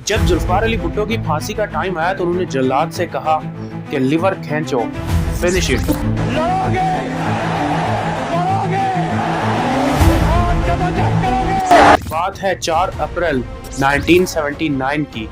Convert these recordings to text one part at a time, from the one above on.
जब जुल्फकार अली भुट्टो की फांसी का टाइम आया तो उन्होंने जल्लाद से कहा कि लिवर खींचो, फिनिश इट। बात है 4 अप्रैल 1979 की।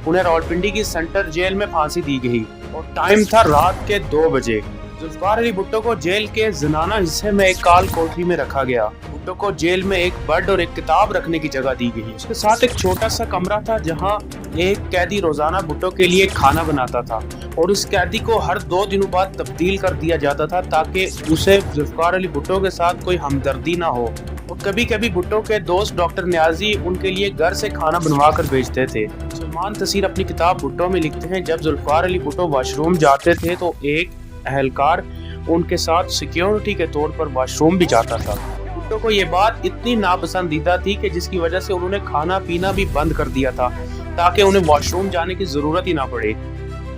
उन्हें रावलपिंडी की सेंट्रल जेल में फांसी दी गई और टाइम था रात के 2 बजे। जुल्फकार अली भुट्टो को जेल के जनाना हिस्से में एक काल कोठरी में रखा गया। भुट्टो को जेल में एक बेड और एक किताब रखने की जगह दी गई। उसके साथ एक छोटा सा कमरा था जहां एक कैदी रोजाना भुट्टो के लिए खाना बनाता था और उस कैदी को हर 2 दिनों बाद तब्दील कर दिया जाता था ताकि उसे जुल्फकार अली भुट्टो के साथ कोई हमदर्दी ना हो। और कभी कभी भुट्टो के दोस्त डॉक्टर न्याजी उनके लिए घर से खाना बनवा कर भेजते थे। सलमान तसीर अपनी किताब भुट्टो में लिखते हैं, जब जुल्फकार अली भुट्टो वॉशरूम जाते थे तो एक अहलकार उनके साथ सिक्योरिटी के तौर पर वॉशरूम भी जाता था। भुट्टो को ये बात इतनी नापसंदीदा थी कि जिसकी वजह से उन्होंने खाना पीना भी बंद कर दिया था ताकि उन्हें वॉशरूम जाने की जरूरत ही ना पड़े।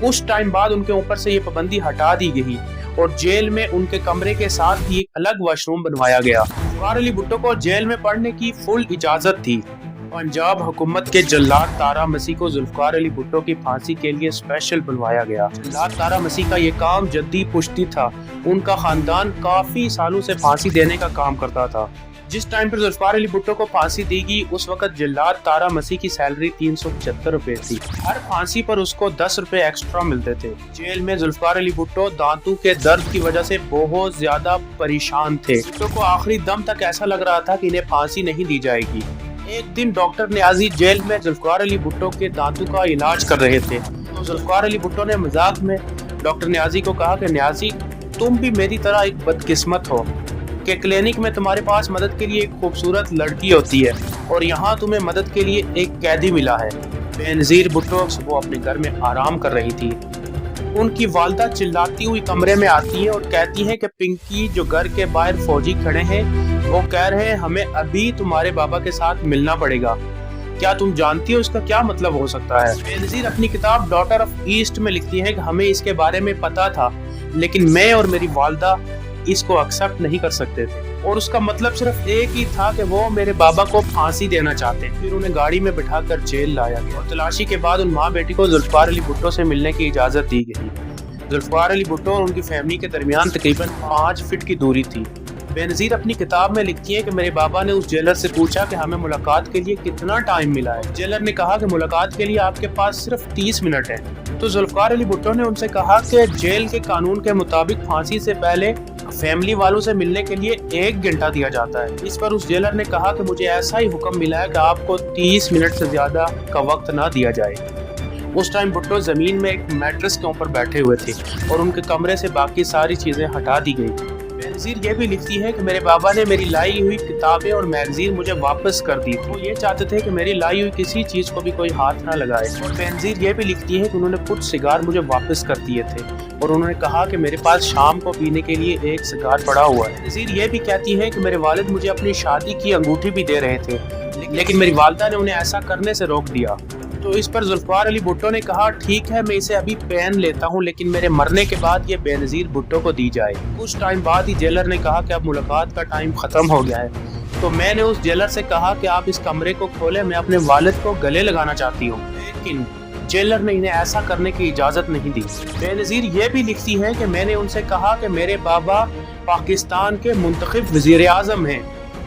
कुछ टाइम बाद उनके ऊपर से ये पाबंदी हटा दी गई और जेल में उनके कमरे के साथ ही अलग वॉशरूम बनवाया गया। जुल्फकार अली भुट्टो को जेल में पढ़ने की फुल इजाजत थी। पंजाब हुकूमत के जल्लाद तारा मसीह को जुल्फकार अली भुट्टो की फांसी के लिए स्पेशल बुलवाया गया। जल्लाद तारा मसीह का ये काम जद्दी पुश्ती था। उनका खानदान काफी सालों से फांसी देने का काम करता था। जिस टाइम पर जुल्फकार अली भुट्टो को फांसी दी गई उस वक्त जल्लाद तारा मसीह की सैलरी 375 रुपए थी। हर फांसी पर उसको 10 रुपए एक्स्ट्रा मिलते थे। जेल में जुल्फकार अली भुट्टो दांतों के दर्द की वजह से बहुत ज्यादा परेशान थे। भुट्टो को आखिरी दम तक ऐसा लग रहा था कि इन्हें फांसी नहीं दी जाएगी। एक दिन डॉक्टर न्याजी जेल में जुल्फकार अली भुट्टो के दांतों का इलाज कर रहे थे तो जुल्फकार अली भुट्टो ने मजाक में डॉक्टर न्याजी को कहा कि न्याजी, तुम भी मेरी तरह एक बदकिस्मत हो कि क्लिनिक में तुम्हारे पास मदद के लिए एक खूबसूरत लड़की होती है और यहाँ तुम्हें मदद के लिए एक कैदी मिला है। बेनज़ीर भुट्टो सुबह अपने घर में आराम कर रही थी। उनकी वालदा चिल्लाती हुई कमरे में आती है और कहती है कि पिंकी जो घर के बाहर फौजी खड़े हैं वो कह रहे हैं हमें अभी तुम्हारे बाबा के साथ मिलना पड़ेगा। क्या तुम जानती हो इसका क्या मतलब हो सकता है? बेनज़ीर अपनी किताब डॉटर ऑफ ईस्ट में लिखती है कि हमें इसके बारे में पता था लेकिन मैं और मेरी वालदा इसको एक्सेप्ट नहीं कर सकते थे और उसका मतलब सिर्फ एक ही था कि वो मेरे बाबा को फांसी देना चाहते हैं। फिर उन्हें गाड़ी में बिठाकर जेल लाया गया और तलाशी के बाद उन माँ बेटी को जुल्फकार अली भुट्टो से मिलने की इजाजत दी गई। जुल्फकार अली भुट्टो और उनकी फैमिली के दरमियान तकरीबन 5 फीट की दूरी थी। बेनज़ीर अपनी किताब में लिखती है कि मेरे बाबा ने उस जेलर से पूछा कि हमें मुलाकात के लिए कितना टाइम मिला है। जेलर ने कहा कि मुलाकात के लिए आपके पास सिर्फ 30 मिनट है। तो जुल्फकार अली भुट्टो ने उनसे कहा कि जेल के कानून के मुताबिक फांसी से पहले फैमिली वालों से मिलने के लिए 1 घंटा दिया जाता है। इस पर उस जेलर ने कहा कि मुझे ऐसा ही हुक्म मिला है कि आपको 30 मिनट से ज्यादा का वक्त ना दिया जाए। उस टाइम भुट्टो जमीन में एक मैट्रेस के ऊपर बैठे हुए थे और उनके कमरे से बाकी सारी चीजें हटा दी गई। बेनज़ीर ये भी लिखती है कि मेरे बाबा ने मेरी लाई हुई किताबें और मैगजीन मुझे वापस कर दी। वो ये चाहते थे कि मेरी लाई हुई किसी चीज को भी कोई हाथ ना लगाए। और बेनज़ीर ये भी लिखती है कि उन्होंने कुछ सिगार मुझे वापस कर दिए थे और उन्होंने कहा कि मेरे पास शाम को पीने के लिए एक सिगार पड़ा हुआ है। बेनज़ीर ये भी कहती है कि मेरे वालिद मुझे अपनी शादी की अंगूठी भी दे रहे थे लेकिन मेरी वालदा ने उन्हें ऐसा करने से रोक दिया। तो इस पर जुल्फकार अली भुट्टो ने कहा ठीक है मैं इसे अभी पहन लेता हूँ लेकिन मेरे मरने के बाद ये बेनज़ीर भुट्टो को दी जाए। कुछ टाइम बाद ही जेलर ने कहा कि अब मुलाकात का टाइम खत्म हो गया है। तो मैंने उस जेलर से कहा कि आप इस कमरे को खोलें, मैं अपने वालिद को गले लगाना चाहती हूँ। लेकिन जेलर ने इन्हें ऐसा करने की इजाजत नहीं दी। बेनज़ीर ये भी लिखती है कि मैंने उनसे कहा कि मेरे बाबा पाकिस्तान के मुंतखब वज़ीर आज़म हैं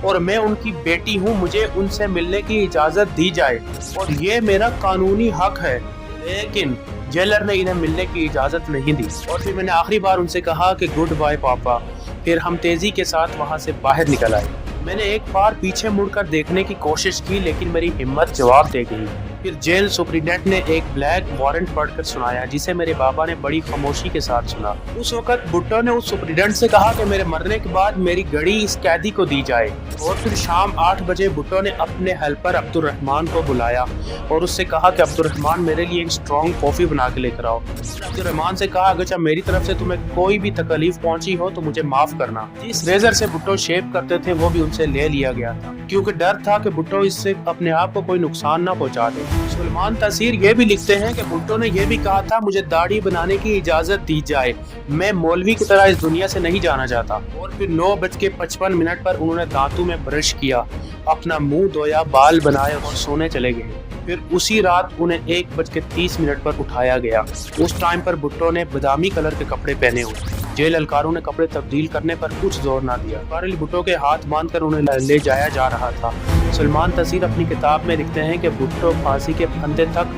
और मैं उनकी बेटी हूँ, मुझे उनसे मिलने की इजाजत दी जाए और ये मेरा कानूनी हक है। लेकिन जेलर ने इन्हें मिलने की इजाजत नहीं दी। और फिर मैंने आखिरी बार उनसे कहा कि गुड बाय पापा। फिर हम तेजी के साथ वहाँ से बाहर निकल आए। मैंने एक बार पीछे मुड़कर देखने की कोशिश की लेकिन मेरी हिम्मत जवाब दे गई। फिर जेल सुपरिटेंडेंट ने एक ब्लैक वारंट पढ़कर सुनाया जिसे मेरे बाबा ने बड़ी खामोशी के साथ सुना। उस वक्त भुट्टो ने उस सुपरिटेंडेंट से कहा कि मेरे मरने के बाद मेरी घड़ी इस कैदी को दी जाए। और फिर शाम 8 बजे भुट्टो ने अपने हेल्पर अब्दुर्रहमान को बुलाया और उससे कहा कि अब्दुर्रहमान मेरे लिए एक स्ट्रॉन्ग कॉफी बना के लेकर आओ। अब्दुर्रहमान से कहा अगर मेरी तरफ से तुम्हें कोई भी तकलीफ पहुंची हो तो मुझे माफ करना। जिस रेजर से भुट्टो शेव करते थे वो भी उनसे ले लिया गया था क्योंकि डर था कि भुट्टो इससे अपने आप को कोई नुकसान ना पहुंचा दे। सलमान तसीर ये भी लिखते हैं कि भुट्टो ने यह भी कहा था, मुझे दाढ़ी बनाने की इजाजत दी जाए, मैं मौलवी की तरह इस दुनिया से नहीं जाना चाहता। और फिर 9:55 पर उन्होंने दांतों में ब्रश किया, अपना मुंह धोया, बाल बनाए और सोने चले गए। फिर उसी रात उन्हें 1:30 पर उठाया गया। उस टाइम पर भुट्टो ने बादामी कलर के कपड़े पहने हुए। जेल एहलकारों ने कपड़े तब्दील करने पर कुछ जोर ना दिया। जुल्फ़ार अली भुट्टो के हाथ बांधकर उन्हें ले जाया जा रहा था। सलमान तसीर अपनी किताब में लिखते हैं कि भुट्टो फांसी के फंदे तक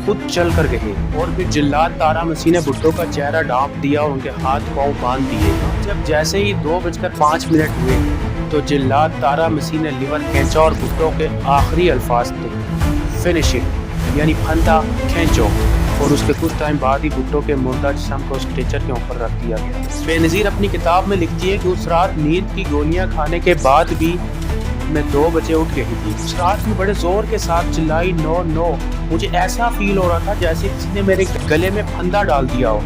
खुद चल कर गए और फिर जिल्लाद तारा मसीह ने भुट्टो का चेहरा ढांप दिया और उनके हाथ पांव बांध दिए। जब जैसे ही 2:05 हुए तो जिल्लाद तारा मसीह ने लिवर खींचा और भुट्टो के आखिरी अल्फाज थे, फिनिशिंग, यानी फंदा खींचो। और उसके कुछ टाइम बाद ही भुट्टो के मुर्दा जिस्म को स्ट्रेचर के ऊपर रख दिया गया। बेनज़ीर अपनी किताब में लिखती है कि उस रात नींद की गोलियां खाने के बाद भी मैं 2 बजे उठ गई थी। उस रात में बड़े जोर के साथ चिल्लाई, नो नो। मुझे ऐसा फील हो रहा था जैसे किसी ने मेरे गले में फंदा डाल दिया हो।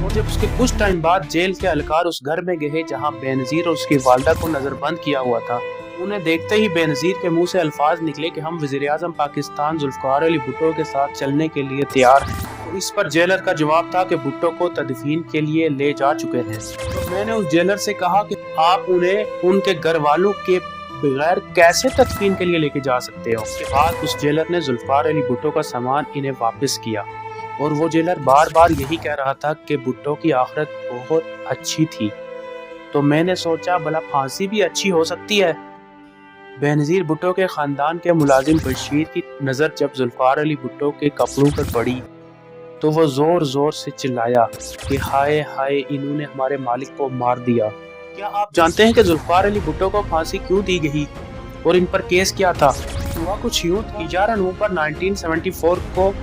और जब उसके कुछ टाइम बाद जेल के एहलकार उस घर में गए जहाँ बेनज़ीर और उसकी वालदा को नजरबंद किया हुआ था, उन्हें देखते ही बेनज़ीर के मुंह से अल्फाज निकले कि हम वज़ीर-ए-आज़म पाकिस्तान जुल्फ़ार अली भुट्टो के साथ चलने के लिए तैयार हैं। तो इस पर जेलर का जवाब था कि भुट्टो को तदफीन के लिए ले जा चुके हैं। तो मैंने उस जेलर से कहा कि आप उन्हें उनके घर वालों के बगैर कैसे तदफीन के लिए लेके जा सकते हो। उसके बाद उस जेलर ने जुल्फ़ार अली भुट्टो का सामान इन्हें वापस किया और वो जेलर बार बार यही कह रहा था कि भुट्टो की आखिरत बहुत अच्छी थी। तो मैंने सोचा भला फांसी भी अच्छी हो सकती है। बेनज़ीर भुट्टो के ख़ानदान के मुलाजिम बशीर की नज़र जब जुल्फ़ार अली भुट्टो के कपड़ों पर पड़ी तो वो ज़ोर ज़ोर से चिल्लाया कि हाय हाय, इन्होंने हमारे मालिक को मार दिया। क्या आप जानते हैं कि जुल्फ़ार अली भुट्टो को फांसी क्यों दी गई और इन पर केस क्या था? हुआ कुछ यूँ था। 11 नवंबर 1974 को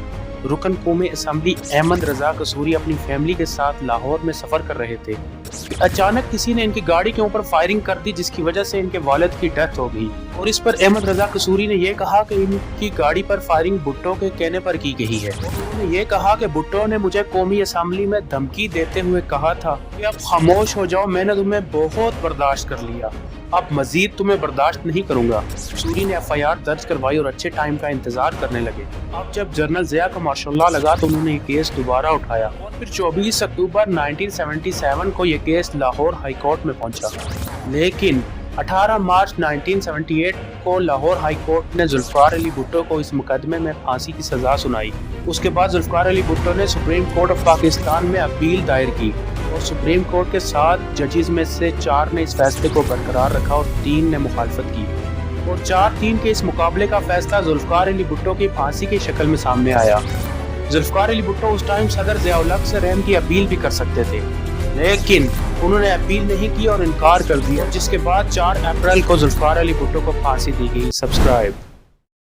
रुकन कौमी असम्बली अहमद रजा कसूरी अपनी फैमिली के साथ लाहौर में सफ़र कर रहे थे कि अचानक किसी ने इनकी गाड़ी के ऊपर फायरिंग कर दी, जिसकी वजह से इनके वालिद की डेथ हो गई। और इस पर अहमद रजा कसूरी ने यह कहा कि इनकी गाड़ी पर फायरिंग भुट्टो के कहने पर की गई है। उन्होंने ये कहा कि भुट्टो ने मुझे कौमी असम्बली में धमकी देते हुए कहा था कि अब खामोश हो जाओ, मैंने तुम्हें बहुत बर्दाश्त कर लिया, अब मजीद तुम्हें बर्दाश्त नहीं करूंगा। कसूरी ने FIR दर्ज करवाई और अच्छे टाइम का इंतजार करने लगे। अब जब जनरल ज़िया को माशाल्लाह लगा तो उन्होंने ये केस दोबारा उठाया और फिर 24 अक्टूबर 1977 को ये केस लाहौर हाई कोर्ट में पहुंचा। लेकिन 18 मार्च 1978 को लाहौर हाई कोर्ट ने जुल्फ़ार अली भुट्टो को इस मुकदमे में फांसी की सज़ा सुनाई। उसके बाद जुल्फ़ार अली भुट्टो ने सुप्रीम कोर्ट ऑफ पाकिस्तान में अपील दायर की और सुप्रीम कोर्ट के 7 जजेस में से 4 ने इस फैसले को बरकरार रखा और 3 ने मुखालफत की। और 4-3 के इस मुकाबले का फैसला जुल्फ़ार अली भुट्टो की फांसी की शक्ल में सामने आया। जुल्फ़ार अली भुट्टो उस टाइम सदर ज़िया-उल-हक से रहम की अपील भी कर सकते थे, लेकिन उन्होंने अपील नहीं की और इनकार कर दिया, जिसके बाद 4 अप्रैल को जुल्फ़ार अली भुट्टो को फांसी दी गई। सब्सक्राइब।